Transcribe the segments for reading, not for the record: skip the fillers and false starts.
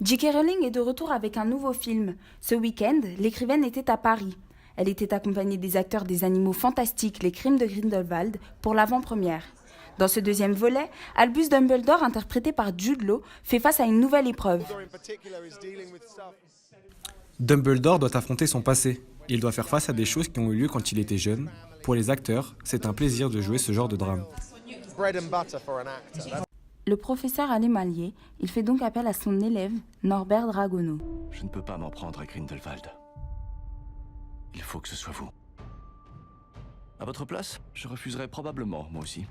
J.K. Rowling est de retour avec un nouveau film. Ce week-end, l'écrivaine était à Paris. Elle était accompagnée des acteurs des Animaux Fantastiques, Les Crimes de Grindelwald, pour l'avant-première. Dans ce deuxième volet, Albus Dumbledore, interprété par Jude Law, fait face à une nouvelle épreuve. Dumbledore doit affronter son passé. Il doit faire face à des choses qui ont eu lieu quand il était jeune. Pour les acteurs, c'est un plaisir de jouer ce genre de drame. Le professeur Alémalier, il fait donc appel à son élève, Norbert Dragono. Je ne peux pas m'en prendre à Grindelwald. Il faut que ce soit vous. À votre place, je refuserais probablement, moi aussi.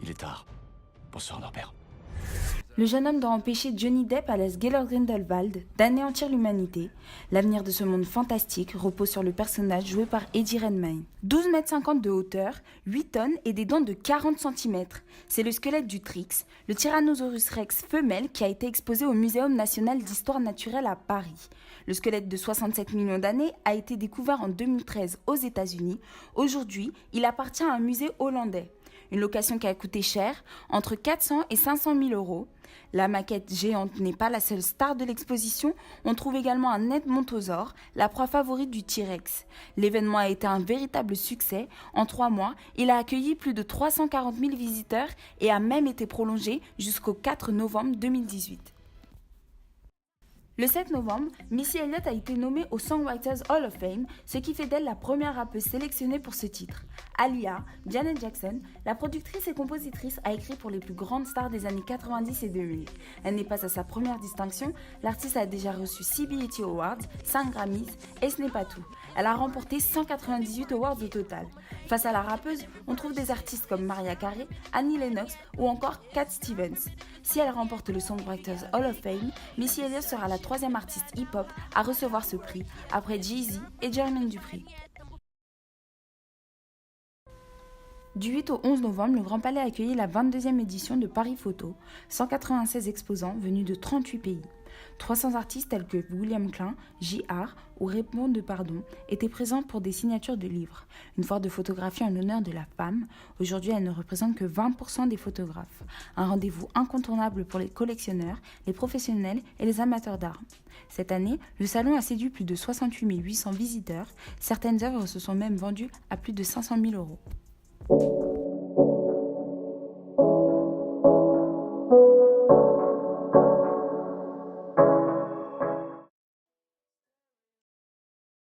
Il est tard. Bonsoir, Norbert. Le jeune homme doit empêcher Johnny Depp, alias Gellert Grindelwald, d'anéantir l'humanité. L'avenir de ce monde fantastique repose sur le personnage joué par Eddie Redmayne. 12,50 m de hauteur, 8 tonnes et des dents de 40 cm. C'est le squelette du Trix, le Tyrannosaurus Rex femelle qui a été exposé au Muséum national d'histoire naturelle à Paris. Le squelette de 67 millions d'années a été découvert en 2013 aux États-Unis. Aujourd'hui, il appartient à un musée hollandais. Une location qui a coûté cher, entre 400 et 500 000 euros. La maquette géante n'est pas la seule star de l'exposition. On trouve également un Edmontosaure, la proie favorite du T-Rex. L'événement a été un véritable succès. En 3 mois, il a accueilli plus de 340 000 visiteurs et a même été prolongé jusqu'au 4 novembre 2018. Le 7 novembre, Missy Elliott a été nommée au Songwriters Hall of Fame, ce qui fait d'elle la première rappeuse sélectionnée pour ce titre. Alia, Janet Jackson, la productrice et compositrice, a écrit pour les plus grandes stars des années 90 et 2000. Elle n'est pas à sa première distinction, l'artiste a déjà reçu 6 BET Awards, 5 Grammys, et ce n'est pas tout. Elle a remporté 198 awards au total. Face à la rappeuse, on trouve des artistes comme Mariah Carey, Annie Lennox ou encore Cat Stevens. Si elle remporte le Songwriters Hall of Fame, Missy Elliott sera la 3e artiste hip-hop à recevoir ce prix, après Jay-Z et Jermaine Dupri. Du 8 au 11 novembre, le Grand Palais a accueilli la 22e édition de Paris Photo, 196 exposants venus de 38 pays. 300 artistes tels que William Klein, J.R. ou Raymond Depardon étaient présents pour des signatures de livres. Une foire de photographie en l'honneur de la femme. Aujourd'hui, elle ne représente que 20% des photographes. Un rendez-vous incontournable pour les collectionneurs, les professionnels et les amateurs d'art. Cette année, le salon a séduit plus de 68 800 visiteurs. Certaines œuvres se sont même vendues à plus de 500 000 euros.